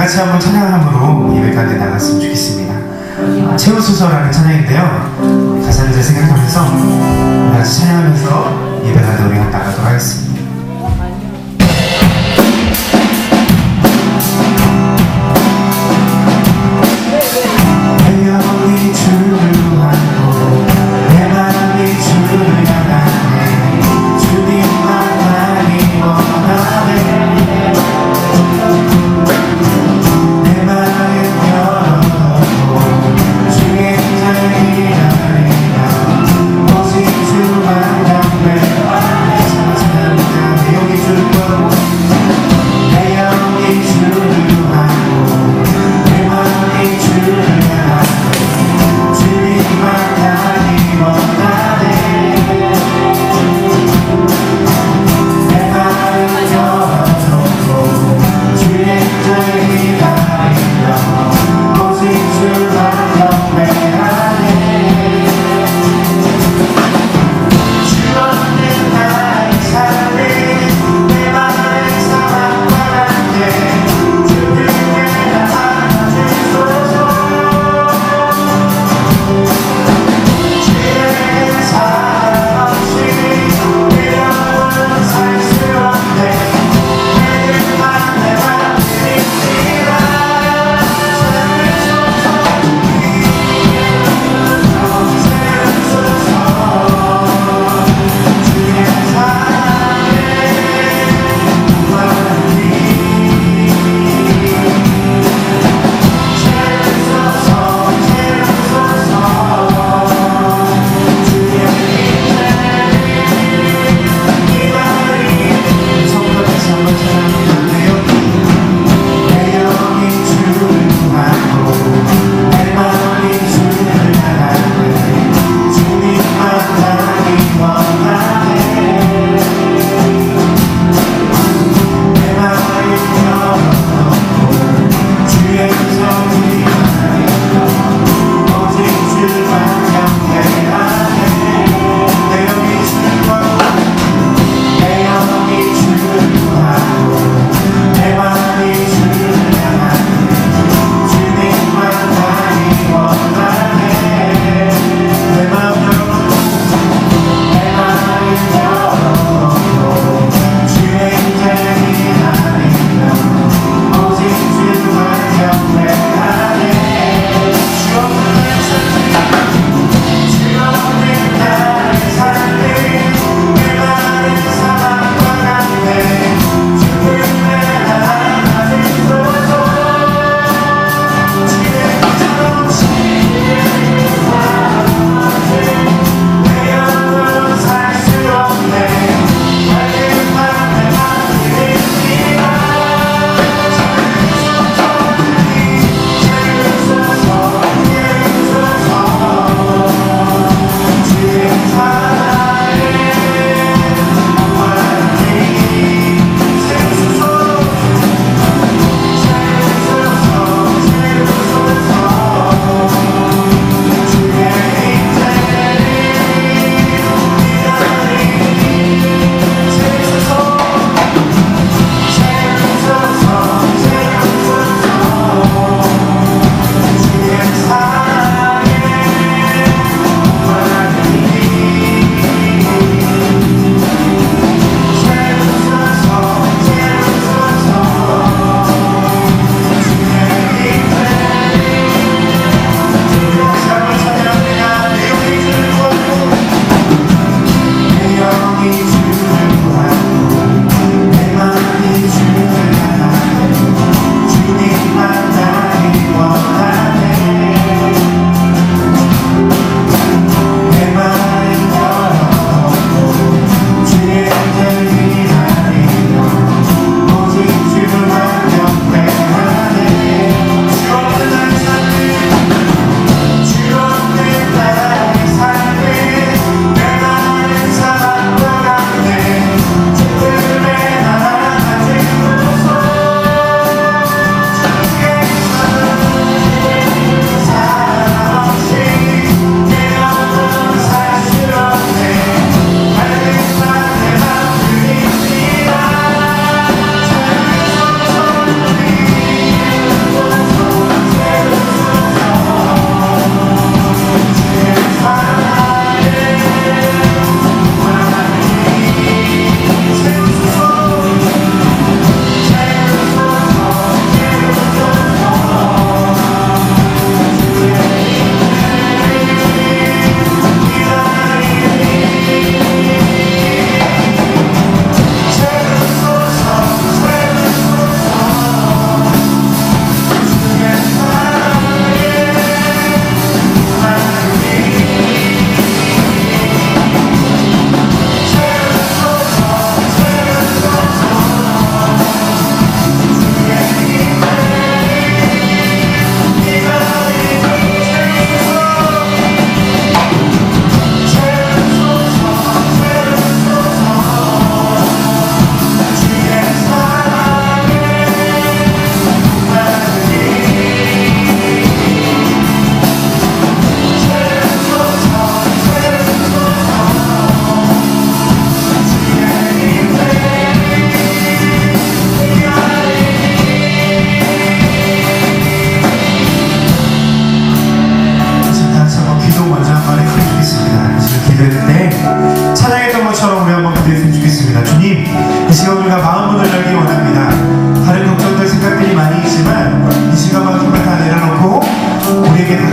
같이 한번 찬양함으로 예배 가운데 나갔으면 좋겠습니다. 채우소서라는 찬양인데요. 가사를 잘 생각하면서 같이 찬양하면서 예배 가운데 나가도록 하겠습니다. We'll be right back.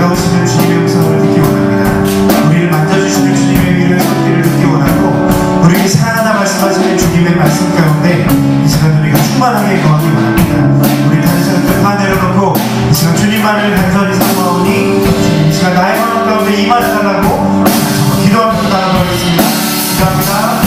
다가오시는 주님의 음성을 듣기 원합니다. 우리를 만져주시는 주님의 위로의 손길을 듣기 원하고 우리에게 사랑하다 말씀하시는 주님의 말씀 가운데 이 시간 우리가 충만하게 거하기 원합니다. 우리 다른 사람들 다 내려놓고 이 시간 주님만을 간절히 사모하오니 주님 이 시간 나의 마음 가운데 임하여달라고 기도하면서 나아가겠습니다. 기도합니다.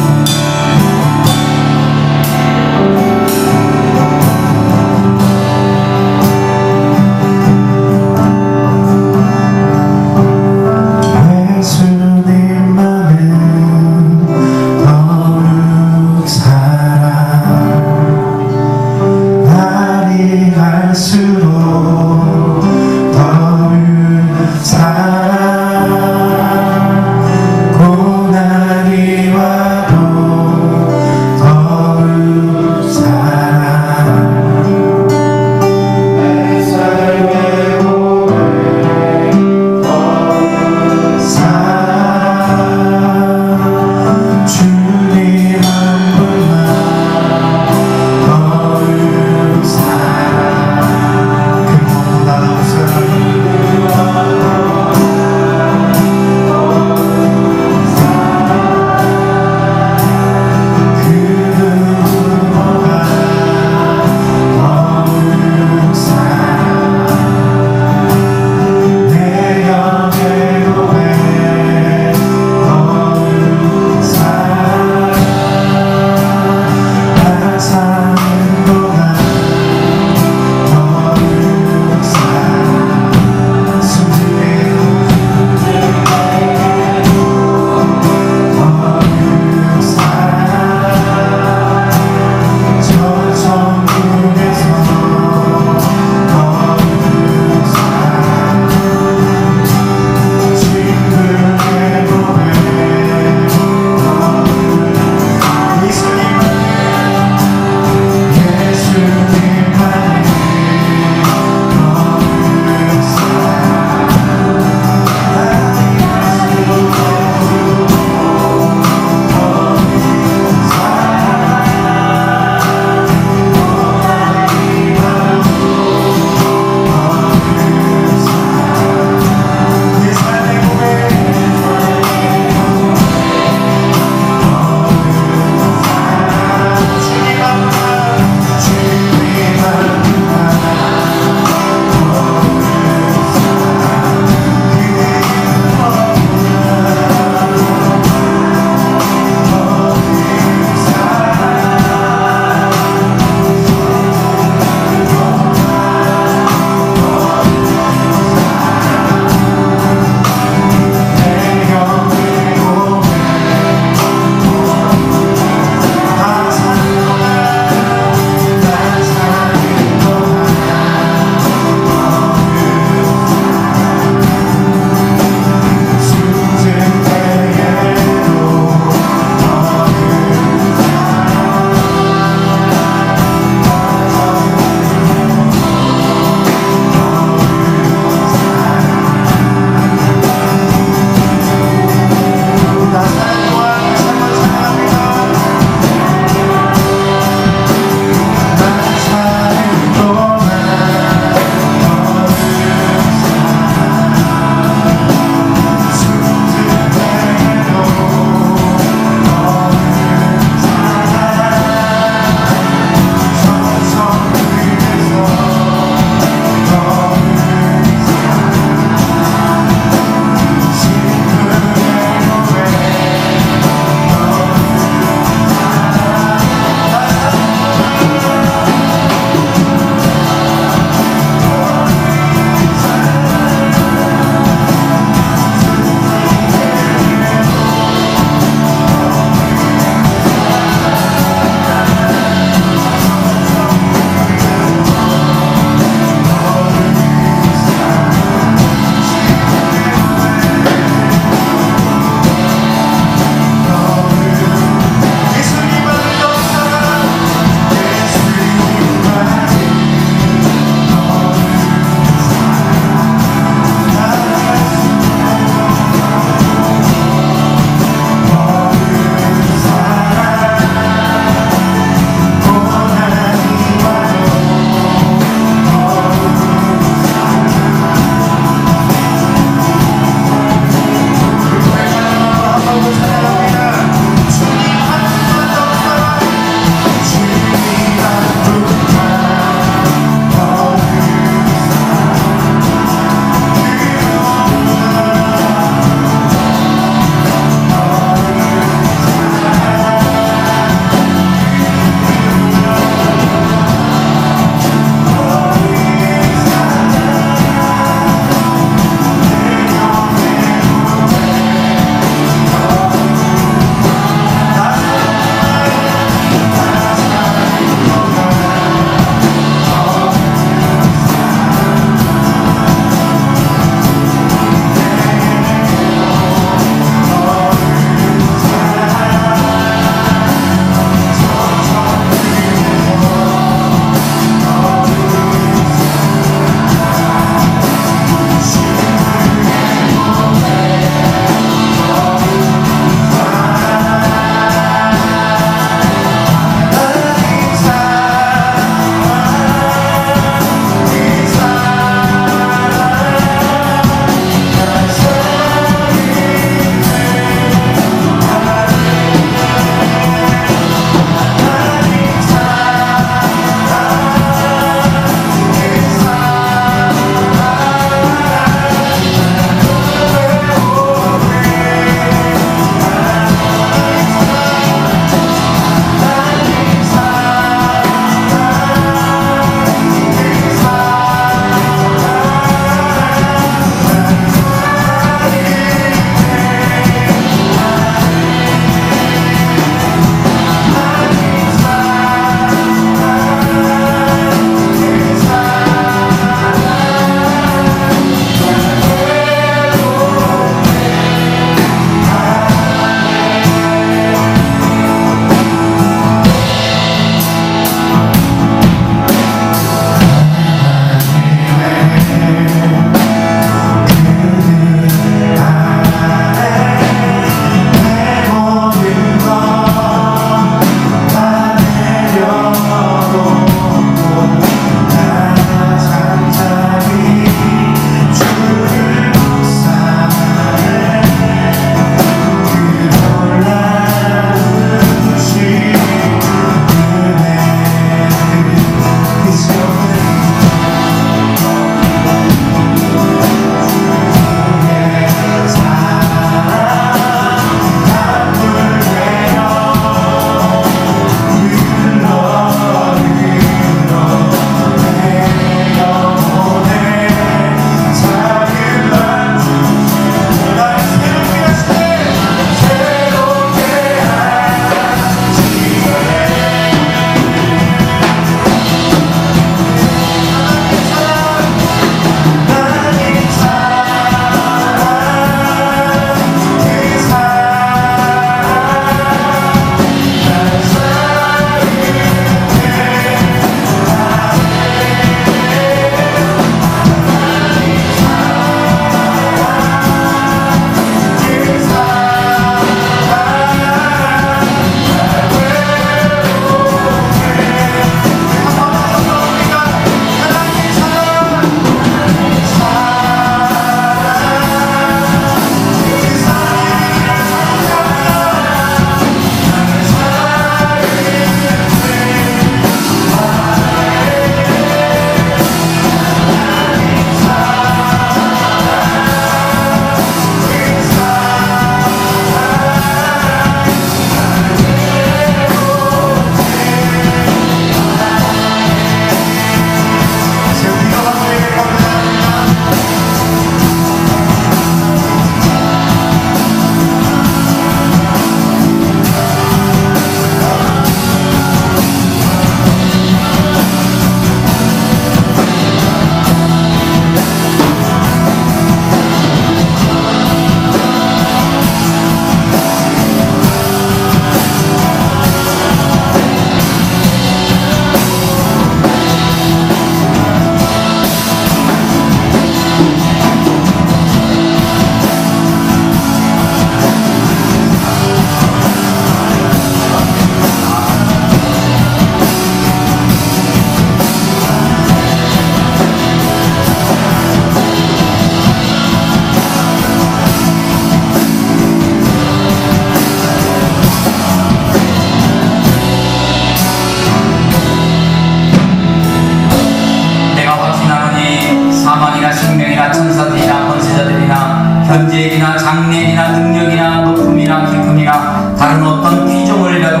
현재이나 장래이나 능력이나 높음이나 깊음이나 다른 어떤 피조물이라도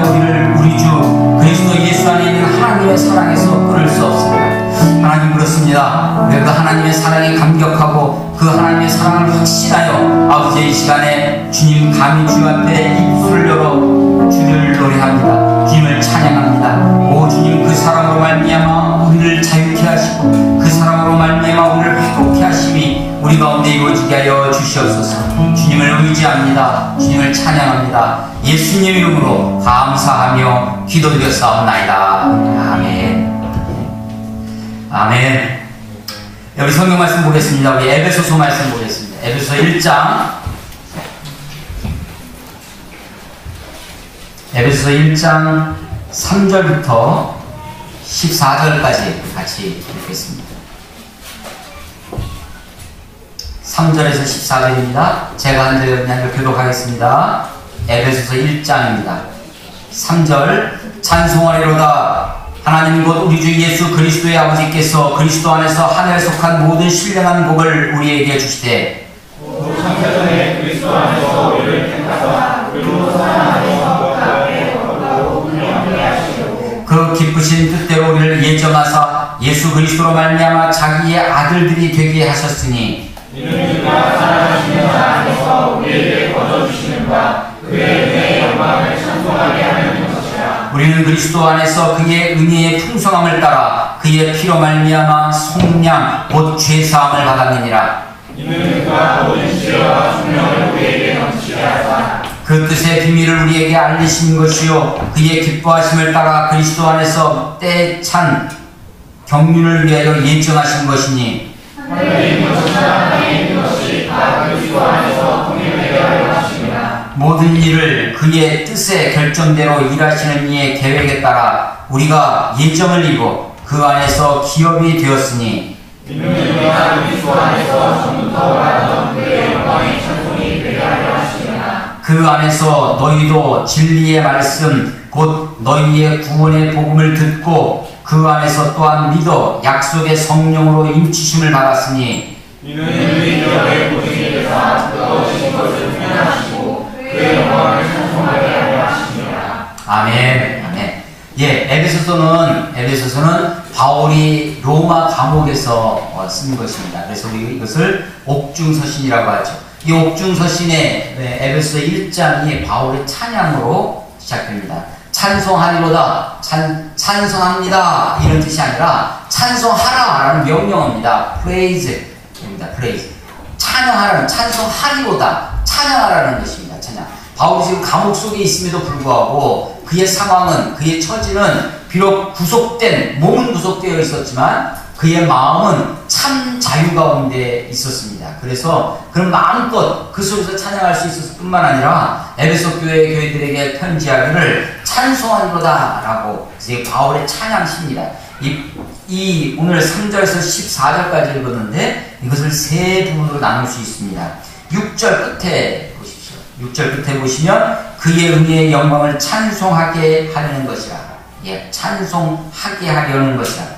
우리 주 그리스도 예수 안에 있는 하나님의 사랑에서 끊을 수 없습니다. 하나님 그렇습니다. 그 하나님의 사랑에 감격하고 그 하나님의 사랑을 확신하여 아버지의 시간에 주님 감히 주 앞에 입술을 열어 주를 노래합니다. 주님을 찬양합니다. 오 주님, 그 사랑으로 말미암아 우리를 자유케 하시고 그 사랑으로 말미암아 우리를 회복케 하심이 우리 가운데 이루어지게 하여 주시옵소서. 주님을 의지합니다. 주님을 찬양합니다. 예수님 이름으로 감사하며 기도드렸사옵나이다. 아멘. 아멘. 여기 성경 말씀 보겠습니다. 우리 에베소서 말씀 보겠습니다. 에베소서 1장. 에베소서 1장 3절부터 14절까지 같이 읽겠습니다. 3절에서 14절입니다. 제가 한 절 교독하겠습니다. 에베소서 1장입니다. 3절. 찬송하리로다. 하나님 곧 우리 주 예수 그리스도의 아버지께서 그리스도 안에서 하늘에 속한 모든 신령한 복을 우리에게 주시되 창세전에 그리스도 안에서 우리를 택하사 그리로 사랑하여 그 기쁘신 뜻대로 우리를 예정하사 예수 그리스도로 말미암아 자기의 아들들이 되게 하셨으니 이는 그가 사랑하시는 자 안에서 우리에게 거둬주시는 바 그의 은혜의 영광을 찬송하게 하는 것이라. 우리는 그리스도 안에서 그의 은혜의 풍성함을 따라 그의 피로 말미암아 속량 곧 죄사함을 받았느니라. 이는 그가 모든 지혜와 총명을 우리에게 넘치게 하사 그 뜻의 비밀을 우리에게 알리신 것이요 그의 기뻐하심을 따라 그리스도 안에서 때찬 경륜을 위하여 예정하신 것이니 하늘에 있는 것이나 땅에 있는 것이 다 그리스도 안에서 통일되게 하려 하십니다. 모든 일을 그의 뜻의 결정대로 일하시는 이의 계획에 따라 우리가 예정을 이루어 그 안에서 기업이 되었으니 이는 우리가 그리스도 안에서 전부터 원하던 그의 영광의 찬송이 되게 하려 하십니다. 그 안에서 너희도 진리의 말씀 곧 너희의 구원의 복음을 듣고 그 안에서 또한 믿어 약속의 성령으로 인치심을 받았으니 이는 우리 기업의 보증이 되사 뜨거우신 것을 표현하시고 그의 영광을 찬송하게 하려 하십니다. 아멘. 아멘. 예, 에베소서는 바울이 로마 감옥에서 쓴 것입니다. 그래서 우리 이것을 옥중서신이라고 하죠. 이 옥중서신의 에베소서 1장이 바울의 찬양으로 시작됩니다. 찬송하리로다, 찬송합니다 이런 뜻이 아니라 찬송하라라는 명령어입니다. praise입니다. praise. 찬양하라는, 찬송하리로다, 찬양하라는 것입니다. 찬양. 바울이 지금 감옥 속에 있음에도 불구하고 그의 상황은, 그의 처지는 비록 구속된, 몸은 구속되어 있었지만 그의 마음은 참 자유 가운데 있었습니다. 그래서 그런 마음껏 그 속에서 찬양할 수 있었을 뿐만 아니라 에베소 교회들에게 편지하기를 찬송하리로다 라고 바울의 찬양시입니다. 이 오늘 3절에서 14절까지 읽었는데 이것을 세 부분으로 나눌 수 있습니다. 6절 끝에 보십시오. 6절 끝에 보시면 그의 은혜의 영광을 찬송하게 하려는 것이라. 예, 찬송하게 하려는 것이라.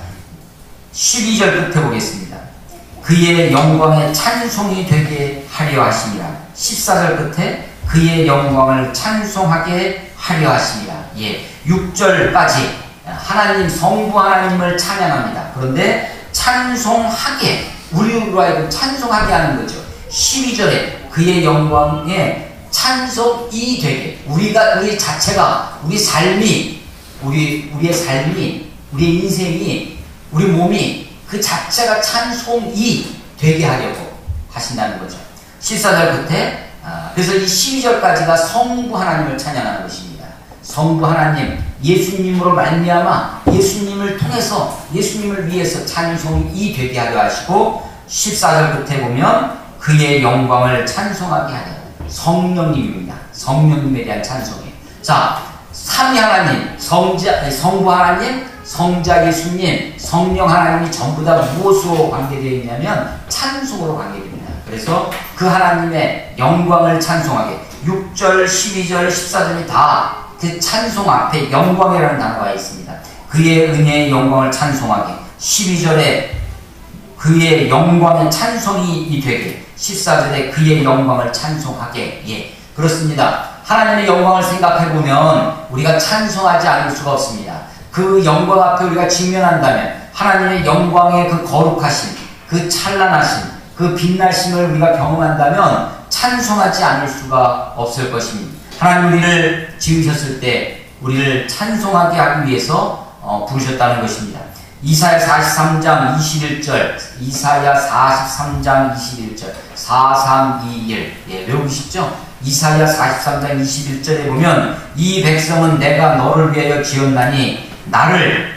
12절 끝에 보겠습니다. 그의 영광의 찬송이 되게 하려 하심이라. 14절 끝에 그의 영광을 찬송하게 하려 하심이라. 예, 6절까지 하나님, 성부 하나님을 찬양합니다. 그런데 찬송하게, 우리로 하여금 찬송하게 하는 거죠. 12절에 그의 영광에 찬송이 되게, 우리 자체가, 우리 삶이, 우리의 삶이, 우리 인생이, 우리 몸이 그 자체가 찬송이 되게 하려고 하신다는 거죠. 14절 끝에 그래서 이 12절까지가 성부 하나님을 찬양하는 것입니다. 성부 하나님, 예수님으로 말미암아 예수님을 통해서, 예수님을 위해서 찬송이 되게 하려 하시고, 14절 끝에 보면 그의 영광을 찬송하게 하려, 성령님입니다. 성령님에 대한 찬송이에요. 자, 삼위 하나님, 성부 하나님, 성자 예수님, 성령 하나님이 전부 다 무엇으로 관계되어 있냐면 찬송으로 관계됩니다. 그래서 그 하나님의 영광을 찬송하게, 6절, 12절, 14절이 다 그 찬송 앞에 영광이라는 단어가 있습니다. 그의 은혜의 영광을 찬송하게, 12절에 그의 영광의 찬송이 되게 14절에 그의 영광을 찬송하게. 예, 그렇습니다. 하나님의 영광을 생각해보면 우리가 찬송하지 않을 수가 없습니다. 그 영광 앞에 우리가 직면한다면 하나님의 영광의 그 거룩하심, 그 찬란하심, 그 빛나심을 우리가 경험한다면 찬송하지 않을 수가 없을 것입니다. 하나님 우리를 지으셨을 때 우리를 찬송하게 하기 위해서 부르셨다는 것입니다. 이사야 43장 21절, 이사야 43장 21절, 4321, 예, 외우시죠? 이사야 43장 21절에 보면 이 백성은 내가 너를 위하여 지었나니 나를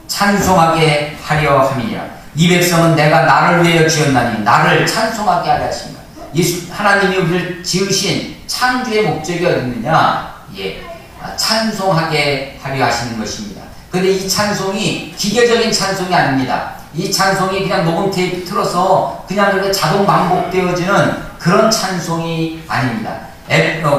찬송하게 하려 함이니라. 이 백성은 내가 나를 위하여 지었나니 나를 찬송하게 하려 하십니다. 예수 하나님이 우리를 지으신 창조의 목적이 어디 있느냐? 예, 찬송하게 하려 하시는 것입니다. 그런데 이 찬송이 기계적인 찬송이 아닙니다. 이 찬송이 그냥 녹음 테이프 틀어서 그냥 그렇게 자동 반복되어지는 그런 찬송이 아닙니다.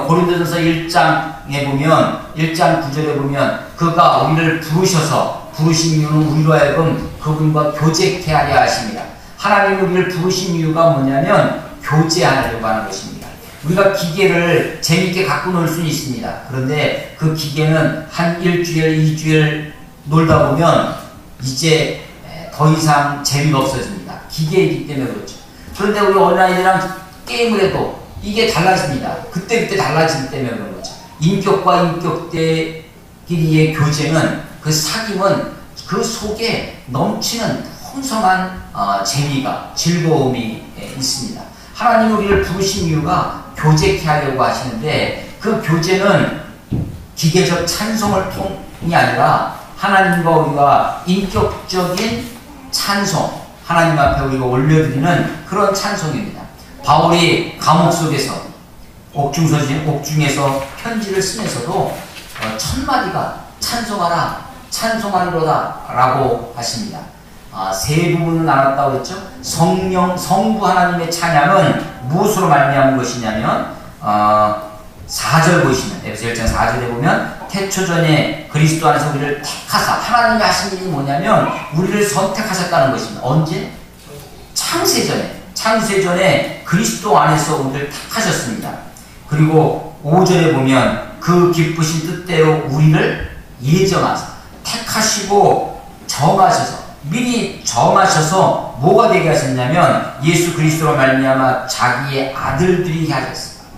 고린도전서 1장에 보면 1장 9절에 보면 그가 우리를 부르셔서 부르신 이유는 우리로 하여금 그분과 교제케 하려 하십니다. 하나님이 우리를 부르신 이유가 뭐냐면 교제하려고 하는 것입니다. 우리가 기계를 재밌게 갖고 놀 수는 있습니다. 그런데 그 기계는 한 일주일, 2주일 놀다 보면 이제 더 이상 재미가 없어집니다. 기계이기 때문에 그렇죠. 그런데 우리 어린아이들이랑 게임을 해도 이게 달라집니다. 그때그때 달라지기 때문에 그런 거죠. 인격과 인격대끼리의 교제는 그 사귐은 그 속에 넘치는 풍성한 재미가 즐거움이 있습니다. 하나님이 우리를 부르신 이유가 교제케 하려고 하시는데 그 교제는 기계적 찬송을 통이 아니라 하나님과 우리가 인격적인 찬송, 하나님 앞에 우리가 올려드리는 그런 찬송입니다. 바울이 감옥 속에서 옥중에서 편지를 쓰면서도 첫마디가 찬송하라, 찬송하리로다 라고 하십니다. 세 부분을 나눴다고 했죠. 성부 하나님의 찬양은 무엇으로 말미암은 것이냐면 4절 보시면 에베소 1장 4절에 보면 태초전에 그리스도 안에서 우리를 택하사, 하나님이 하신 일이 뭐냐면 우리를 선택하셨다는 것입니다. 언제? 창세전에 그리스도 안에서 우리를 택하셨습니다. 그리고 5절에 보면 그 기쁘신 뜻대로 우리를 예정하사, 택하시고 정하셔서, 미리 정하셔서 뭐가 되게 하셨냐면 예수 그리스도로 말미암아 자기의 아들들이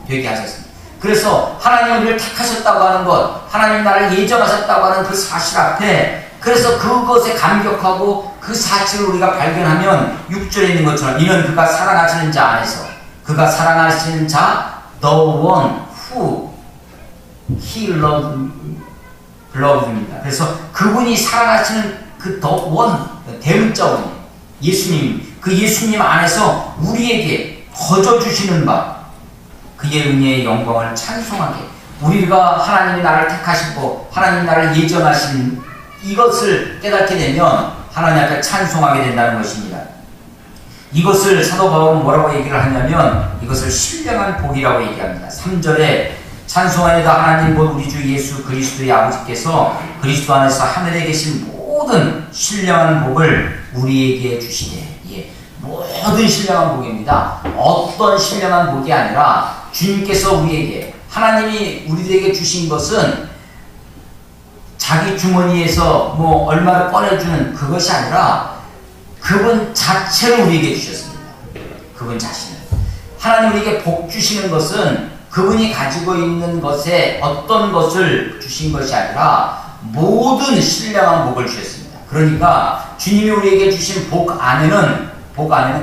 되게 하셨습니다. 그래서 하나님 우리를 택하셨다고 하는 것, 하나님 나를 예정하셨다고 하는 그 사실 앞에, 그래서 그것에 감격하고 그 사실을 우리가 발견하면 6절에 있는 것처럼 이는 그가 사랑하시는 자 안에서, 그가 사랑하시는 자 the one who he loved입니다. 그래서 그분이 사랑하시는 그 the one, 대문자원이 예수님, 그 예수님 안에서 우리에게 거저주시는 바 그의 은혜의 영광을 찬송하게, 우리가 하나님이 나를 택하시고 하나님 나를 예정하신 이것을 깨닫게 되면 하나님 앞에 찬송하게 된다는 것입니다. 이것을 사도 바울은 뭐라고 얘기를 하냐면 이것을 신령한 복이라고 얘기합니다. 3절에 찬송하여다 하나님 곧 우리 주 예수 그리스도의 아버지께서 그리스도 안에서 하늘에 계신 모든 신령한 복을 우리에게 주시되, 예, 모든 신령한 복입니다. 어떤 신령한 복이 아니라 주님께서 우리에게, 하나님이 우리들에게 주신 것은 자기 주머니에서 뭐 얼마를 꺼내주는 그것이 아니라 그분 자체를 우리에게 주셨습니다. 그분 자신을. 하나님 우리에게 복 주시는 것은 그분이 가지고 있는 것에 어떤 것을 주신 것이 아니라 모든 신령한 복을 주셨습니다. 그러니까 주님이 우리에게 주신 복 안에는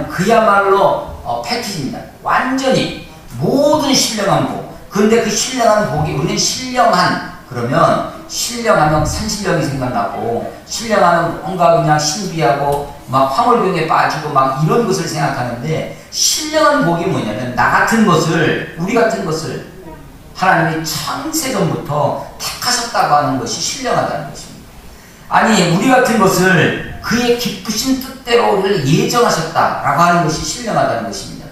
그야말로 패키지입니다. 완전히 모든 신령한 복. 그런데 그 신령한 복이, 우리는 신령한, 그러면 신령하면 산신령이 생각나고, 신령하면 뭔가 그냥 신비하고 막 황홀병에 빠지고 막 이런 것을 생각하는데, 신령한 복이 뭐냐면 나 같은 것을, 우리 같은 것을 하나님이 창세전부터 택하셨다고 하는 것이 신령하다는 것입니다. 아니, 우리 같은 것을 그의 기쁘신 뜻대로 우리를 예정하셨다라고 하는 것이 신령하다는 것입니다.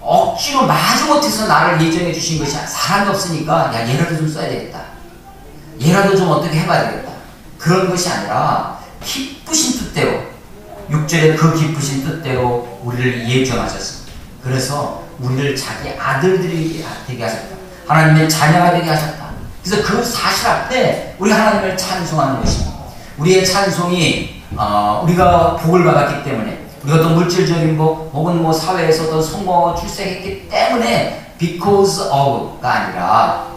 억지로 마지못해서 나를 예정해 주신 것이, 사람이 없으니까 야 얘라도 좀 써야 되겠다, 얘라도 좀 어떻게 해봐야 되겠다, 그런 것이 아니라 기쁘신 뜻대로 6절에 그 깊으신 뜻대로 우리를 예정하셨습니다. 그래서 우리를 자기 아들들이 되게 하셨다. 하나님의 자녀가 되게 하셨다. 그래서 그 사실 앞에 우리 하나님을 찬송하는 것입니다. 우리의 찬송이 우리가 복을 받았기 때문에, 우리가 어떤 물질적인 복 혹은 뭐 사회에서 어떤 성공하고 출세했기 때문에 because of가 아니라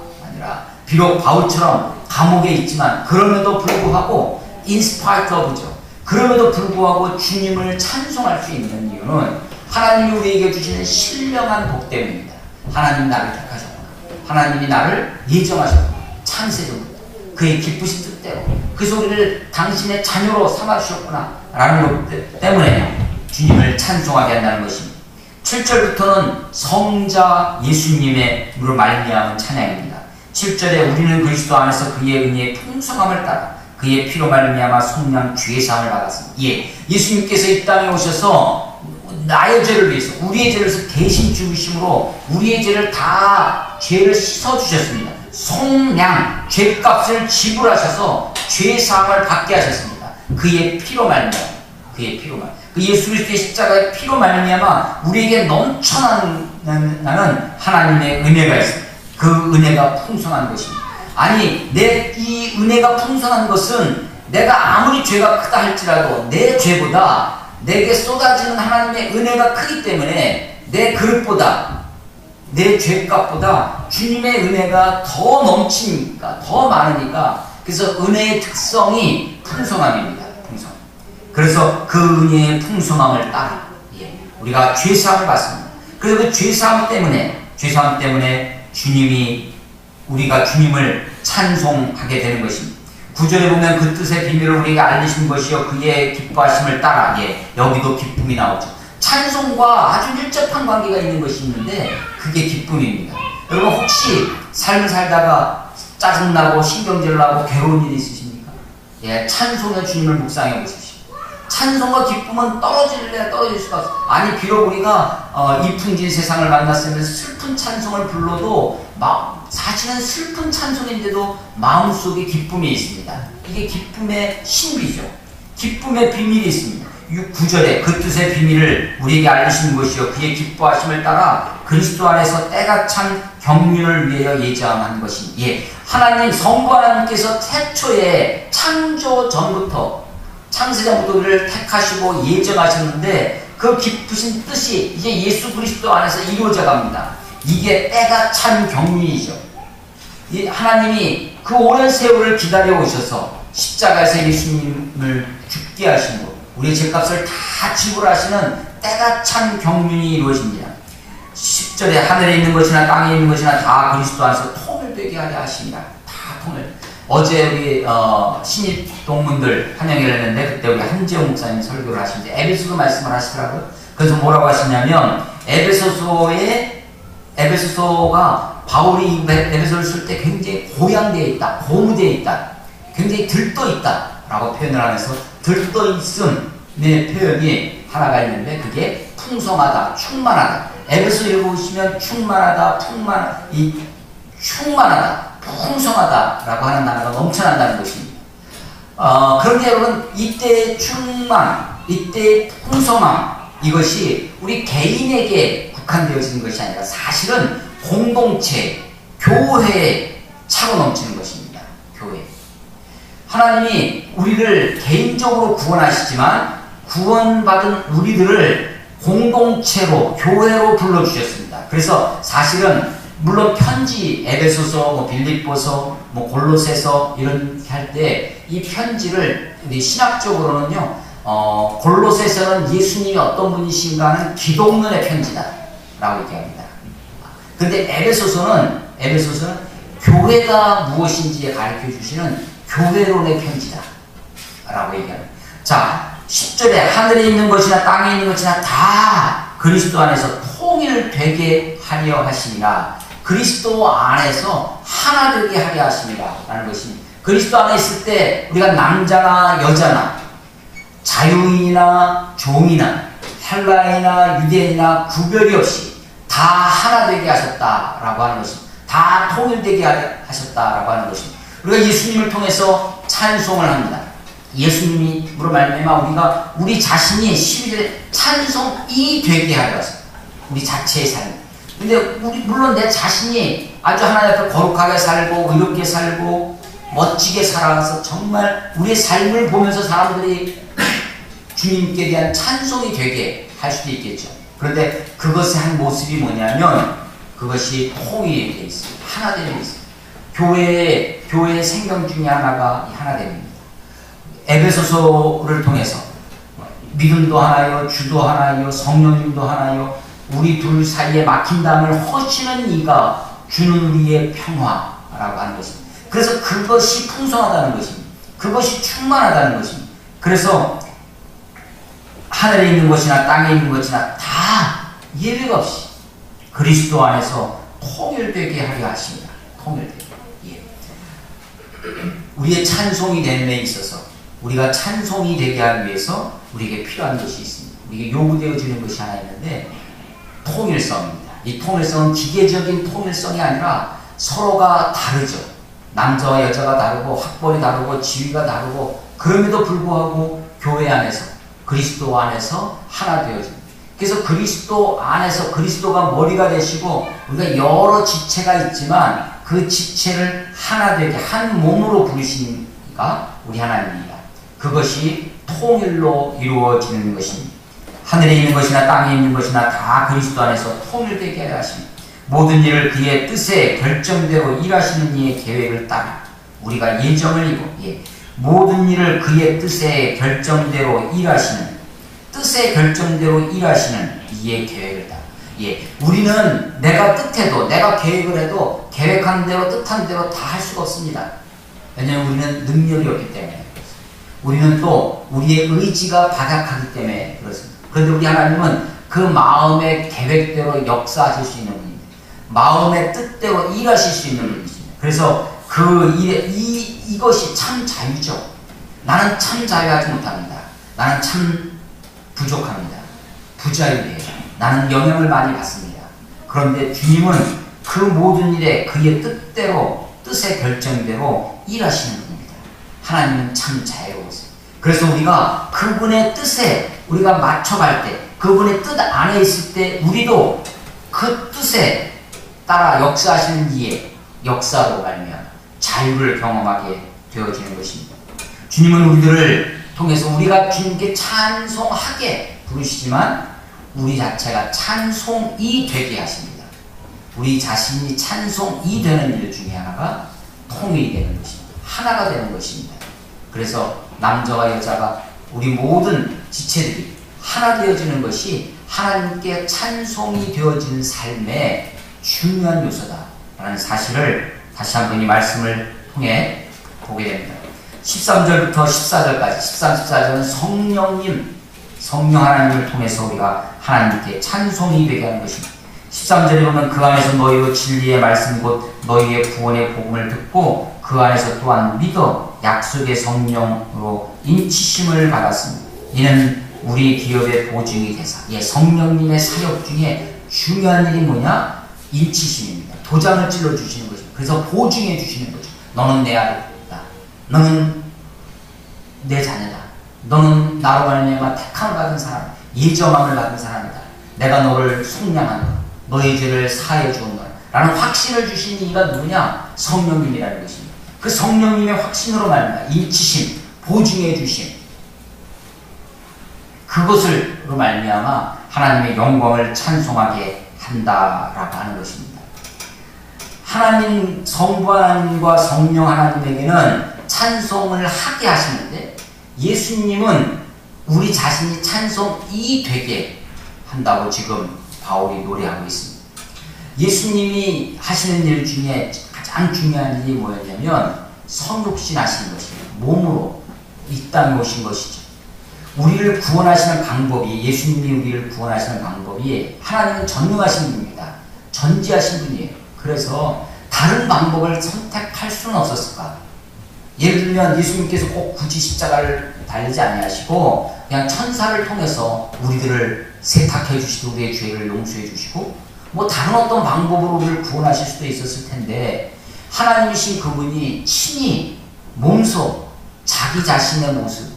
비록 바울처럼 감옥에 있지만 그럼에도 불구하고 in spite of죠. 그럼에도 불구하고 주님을 찬송할 수 있는 이유는 하나님이 우리에게 주시는 신령한 복 때문입니다. 하나님이 나를 택하셨구나. 하나님이 나를 예정하셨구나. 창세전부터 그의 기쁘신 뜻대로 그래서 우리를 당신의 자녀로 삼아주셨구나 라는 것 때문에 주님을 찬송하게 한다는 것입니다. 7절부터는 성자 예수님의 으로 말미암은 찬양입니다. 7절에 우리는 그리스도 안에서 그의 은혜의 풍성함을 따라 그의 피로 말미암아 속량 죄 사함을 받았습니다. 예, 예수님께서 이 땅에 오셔서 나의 죄를 위해서, 우리의 죄를 위해서 대신 죽으심으로 우리의 죄를 다 죄를 씻어 주셨습니다. 속량 죄값을 지불하셔서 죄 사함을 받게 하셨습니다. 그의 피로 말미암아, 그의 피로 말미암아, 그 예수 그리스도의 십자가의 피로 말미암아 우리에게 넘쳐나는 하나님의 은혜가 있습니다. 그 은혜가 풍성한 것입니다. 아니, 이 은혜가 풍성한 것은 내가 아무리 죄가 크다 할지라도 내 죄보다 내게 쏟아지는 하나님의 은혜가 크기 때문에 내 그릇보다, 내 죄값보다 주님의 은혜가 더 넘치니까, 더 많으니까, 그래서 은혜의 특성이 풍성함입니다. 풍성. 그래서 그 은혜의 풍성함을 따라 우리가 죄사함을 받습니다. 그래서 그 죄사함 때문에 우리가 주님을 찬송하게 되는 것입니다. 9절에 보면 그 뜻의 비밀을 우리에게 알리신 것이요 그의 기뻐하심을 따라, 여기도 기쁨이 나오죠. 찬송과 아주 밀접한 관계가 있는 것이 있는데 그게 기쁨입니다. 여러분 혹시 삶을 살다가 짜증나고 신경질 나고 괴로운 일이 있으십니까? 찬송의 주님을 묵상해 보십시오. 찬송과 기쁨은 떨어질 수가 없어요. 아니, 비록 우리가 이풍진 세상을 만났으면 슬픈 찬송을 불러도 사실은 슬픈 찬송인데도 마음속에 기쁨이 있습니다. 이게 기쁨의 신비죠. 기쁨의 비밀이 있습니다. 9절에 그 뜻의 비밀을 우리에게 알리시는 것이요 그의 기뻐하심을 따라 그리스도 안에서 때가 찬 경륜을 위하여 예정한 것이니, 하나님 성부 하나님께서 태초에 창조 전부터, 창세전부터 우리를 택하시고 예정하셨는데 그 깊으신 뜻이 이제 예수 그리스도 안에서 이루어져 갑니다. 이게 때가 찬 경륜이죠. 하나님이 그 오랜 세월을 기다려 오셔서 십자가에서 예수님을 죽게 하신 것, 우리의 죄값을 다 지불하시는 때가 찬 경륜이 이루어집니다. 10절에 하늘에 있는 것이나 땅에 있는 것이나 다 그리스도 안에서 통일되게 하려 하십니다. 다 통일. 어제 우리 신입 동문들 환영회를 했는데 그때 우리 한지영 목사님 설교를 하시는데 에베소서 말씀을 하시더라고요. 그래서 뭐라고 하시냐면 에베소서가 바울이 에베소를 쓸 때 굉장히 고양되어 있다, 고무되어 있다, 굉장히 들떠 있다 라고 표현을 하면서 들떠 있음의 표현이 하나가 있는데 그게 풍성하다, 충만하다. 에베소 읽어보시면 충만하다, 풍성하다 라고 하는 단어가 넘쳐난다는 것입니다. 그런데 여러분, 이때의 충만, 이때의 풍성함, 이것이 우리 개인에게 국한되어지는 것이 아니라 사실은 공동체, 교회에 차고 넘치는 것입니다. 교회. 하나님이 우리를 개인적으로 구원하시지만 구원받은 우리들을 공동체로, 교회로 불러주셨습니다. 그래서 사실은 물론 편지, 에베소서, 빌립보서, 골로새서 이런 할 때 이 편지를 우리 신학적으로는요, 골로새서는 예수님이 어떤 분이신가 하는 기독론의 편지다 라고 얘기합니다. 그런데 에베소서는 교회가 무엇인지 가르쳐 주시는 교회론의 편지다 라고 얘기합니다. 자, 10절에 하늘에 있는 것이나 땅에 있는 것이나 다 그리스도 안에서 통일되게 하려 하심이라. 그리스도 안에서 하나 되게 하려 하심이라 라는 것입니다. 그리스도 안에 있을 때 우리가 남자나 여자나 자유인이나 종이나 헬라인이나 유대인이나 구별이 없이 다 하나 되게 하셨다라고 하는 것입니다. 다 통일되게 하셨다라고 하는 것입니다. 우리가 예수님을 통해서 찬송을 합니다. 예수님으로 말미암아 우리가 우리 자신이 12절에 찬송이 되게 하려 하십니다. 우리 자체의 삶. 근데 물론 내 자신이 아주 하나님 앞에 거룩하게 살고 의롭게 살고 멋지게 살아가서 정말 우리의 삶을 보면서 사람들이 주님께 대한 찬송이 되게 할 수도 있겠죠. 그런데 그것의 한 모습이 뭐냐면 그것이 통일이 되어 있습니다. 하나됨이 있습니다. 교회의 생명 중에 하나가 하나됨입니다. 에베소서를 통해서 믿음도 하나요, 주도 하나요, 성령님도 하나요, 우리 둘 사이에 막힌 담을 허시는 이가 주는 우리의 평화라고 하는 것입니다. 그래서 그것이 풍성하다는 것입니다. 그것이 충만하다는 것입니다. 그래서 하늘에 있는 것이나 땅에 있는 것이나 다 예외가 없이 그리스도 안에서 통일되게 하려 하십니다. 통일되게. 예. 우리의 찬송이 되는 데 있어서 우리가 찬송이 되게 하기 위해서 우리에게 필요한 것이 있습니다. 우리에게 요구되어지는 것이 하나 있는데 통일성입니다. 이 통일성은 기계적인 통일성이 아니라 서로가 다르죠. 남자와 여자가 다르고 학벌이 다르고 지위가 다르고 그럼에도 불구하고 교회 안에서 그리스도 안에서 하나 되어집니다. 그래서 그리스도 안에서 그리스도가 머리가 되시고 우리가 여러 지체가 있지만 그 지체를 하나 되게 한 몸으로 부르시는 이가 우리 하나님입니다. 그것이 통일로 이루어지는 것입니다. 하늘에 있는 것이나 땅에 있는 것이나 다 그리스도 안에서 통일되게 하려 하십니다. 모든 일을 그의 뜻에 결정대로 일하시는 이의 계획을 따라 우리가 예정을 이고 모든 일을 그의 뜻에 결정대로 일하시는 뜻에 결정대로 일하시는 이의 계획을 따라 우리는 내가 뜻해도 내가 계획을 해도 계획한 대로 뜻한 대로 다 할 수가 없습니다. 왜냐하면 우리는 능력이 없기 때문에 우리는 또 우리의 의지가 박약하기 때문에 그렇습니다. 그런데 우리 하나님은 그 마음의 계획대로 역사하실 수 있는 분입니다. 마음의 뜻대로 일하실 수 있는 분이십니다. 그래서 그 일에 이것이 참 자유죠. 나는 참 자유하지 못합니다. 나는 참 부족합니다. 부자유예요. 나는 영향을 많이 받습니다. 그런데 주님은 그 모든 일에 그의 뜻대로 뜻의 결정대로 일하시는 분입니다. 하나님은 참 자유로우세요. 그래서 우리가 그분의 뜻에 우리가 맞춰갈 때 그분의 뜻 안에 있을 때 우리도 그 뜻에 따라 역사하시는 이의 역사로 말미암아 자유를 경험하게 되어지는 것입니다. 주님은 우리들을 통해서 우리가 주님께 찬송하게 부르시지만 우리 자체가 찬송이 되게 하십니다. 우리 자신이 찬송이 되는 일 중에 하나가 통일이 되는 것입니다. 하나가 되는 것입니다. 그래서 남자와 여자가 우리 모든 지체들이 하나 되어지는 것이 하나님께 찬송이 되어지는 삶의 중요한 요소다라는 사실을 다시 한번 이 말씀을 통해 보게 됩니다. 13절부터 14절까지 13, 14절은 성령 하나님을 통해서 우리가 하나님께 찬송이 되게 하는 것입니다. 13절에 보면 그 안에서 너희로 진리의 말씀 곧 너희의 구원의 복음을 듣고 그 안에서 또한 믿어 약속의 성령으로 인치심을 받았습니다. 이는 우리 기업의 보증이 되사 성령님의 사역 중에 중요한 일이 뭐냐? 인치심입니다. 도장을 찔러주시는 것입니다. 그래서 보증해 주시는 거죠. 너는 내 아들이다. 너는 내 자녀다. 너는 나로 말미암아 택함을 받은 사람, 예정함을 받은 사람이다. 내가 너를 속량한다. 너의 죄를 사하여 주온다. 라는 확신을 주신 이가 누구냐? 성령님이라는 것입니다. 그 성령님의 확신으로 말미암아 인치심, 보증해 주심, 그것으로 말미암아 하나님의 영광을 찬송하게 한다라고 하는 것입니다. 하나님 성부 하나님과 성령 하나님에게는 찬송을 하게 하시는데 예수님은 우리 자신이 찬송이 되게 한다고 지금 바울이 노래하고 있습니다. 예수님이 하시는 일 중에 가장 중요한 일이 뭐였냐면 성육신 하시는 것입니다. 몸으로 이 땅에 오신 것이죠. 우리를 구원하시는 방법이 예수님이 우리를 구원하시는 방법이 하나님은 전능하신 분입니다. 전지하신 분이에요. 그래서 다른 방법을 선택할 수는 없었을까? 예를 들면 예수님께서 꼭 굳이 십자가를 달리지 아니하시고 그냥 천사를 통해서 우리들을 세탁해 주시고 우리의 죄를 용서해 주시고 뭐 다른 어떤 방법으로 우리를 구원하실 수도 있었을 텐데 하나님이신 그분이 친히 몸소 자기 자기 자신의 모습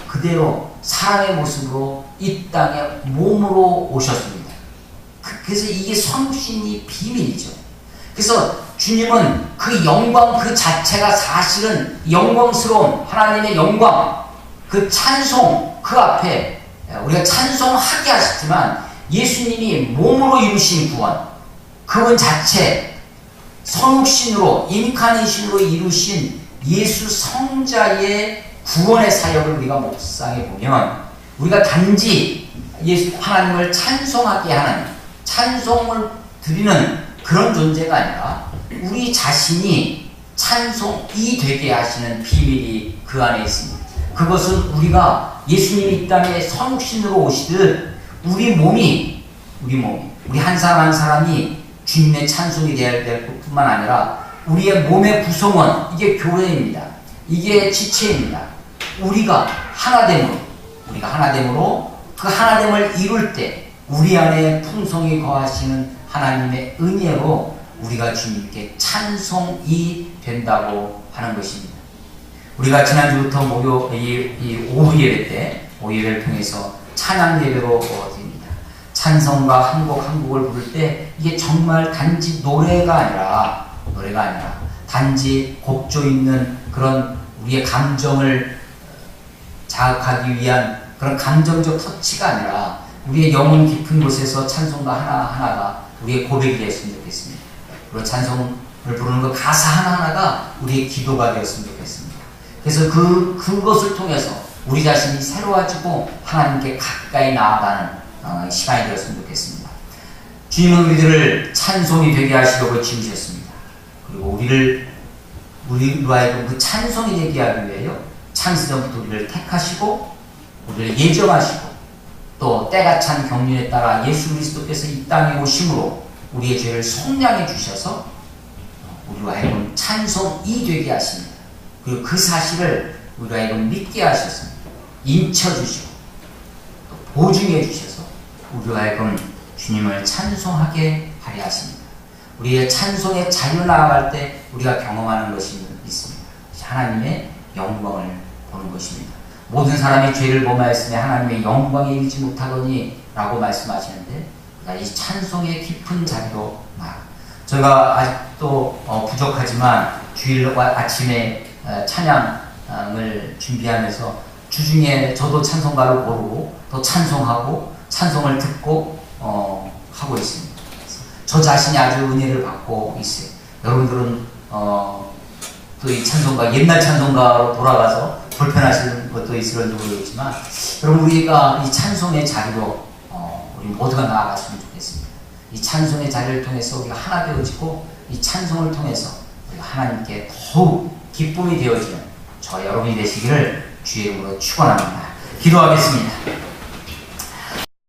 그대로 사람의 모습으로 이 땅에 몸으로 오셨습니다. 그래서 이게 성신이 비밀이죠. 그래서 주님은 그 영광 그 자체가 사실은 영광스러운 하나님의 영광, 그 찬송 그 앞에 우리가 찬송하게 하셨지만 예수님이 몸으로 이루신 구원, 그분 자체 성육신으로 인카네이션으로 이루신 예수 성자의 구원의 사역을 우리가 묵상해 보면 우리가 단지 예수 하나님을 찬송하게 하는 찬송을 드리는 그런 존재가 아니라 우리 자신이 찬송이 되게 하시는 비밀이 그 안에 있습니다. 그것은 우리가 예수님이 이 땅에 성육신으로 오시듯 우리 몸이 우리 한 사람 한 사람이 주님의 찬송이 되어야 될 뿐만 아니라 우리의 몸의 구성원, 이게 교회입니다. 이게 지체입니다. 우리가 하나됨으로 그 하나됨을 이룰 때 우리 안에 풍성히 거하시는 하나님의 은혜로 우리가 주님께 찬송이 된다고 하는 것입니다. 우리가 지난주부터 이 오후 예배를 통해서 찬양 예배로 드립니다. 찬송과 한 곡을 부를 때 이게 정말 단지 노래가 아니라 단지 곡조 있는 그런 우리의 감정을 자극하기 위한 그런 감정적 터치가 아니라 우리의 영혼 깊은 곳에서 찬송가 하나하나가 우리의 고백이 되었으면 좋겠습니다. 그리고 찬송을 부르는 그 가사 하나하나가 우리의 기도가 되었으면 좋겠습니다. 그래서 그것을 통해서 우리 자신이 새로워지고 하나님께 가까이 나아가는 시간이 되었으면 좋겠습니다. 주님은 우리들을 찬송이 되게 하시려고 지으셨습니다. 그리고 우리로 하여금 그 찬송이 되게 하기 위하여 창세전부터 우리를 택하시고 우리를 예정하시고 또 때가 찬 경륜에 따라 예수 그리스도께서 이 땅에 오심으로 우리의 죄를 속량해 주셔서 우리로 하여금 찬송이 되게 하십니다. 그리고 그 사실을 우리로 하여금 믿게 하셨습니다. 인쳐주시고 또 보증해 주셔서 우리로 하여금 주님을 찬송하게 하려 하십니다. 우리의 찬송의 자유 나아갈 때 우리가 경험하는 것이 있습니다. 하나님의 영광을 보는 것입니다. 모든 사람이 죄를 범하였으며 하나님의 영광에 이르지 못하더니 라고 말씀하시는데 이 찬송의 깊은 자리로 나아가. 저희가 아직도 부족하지만 주일 아침에 찬양을 준비하면서 주중에 저도 찬송가를 고르고 또 찬송하고 찬송을 듣고 하고 있습니다. 저 자신이 아주 은혜를 받고 있어요. 여러분들은 또 이 찬송가, 옛날 찬송가로 돌아가서 불편하시는 것도 있을지 모르겠지만 여러분 우리가 이 찬송의 자리로 우리 모두가 나아갔으면 좋겠습니다. 이 찬송의 자리를 통해서 우리가 하나 되어지고 이 찬송을 통해서 우리가 하나님께 더욱 기쁨이 되어지는 저 여러분이 되시기를 주의 이름으로 축원합니다. 기도하겠습니다.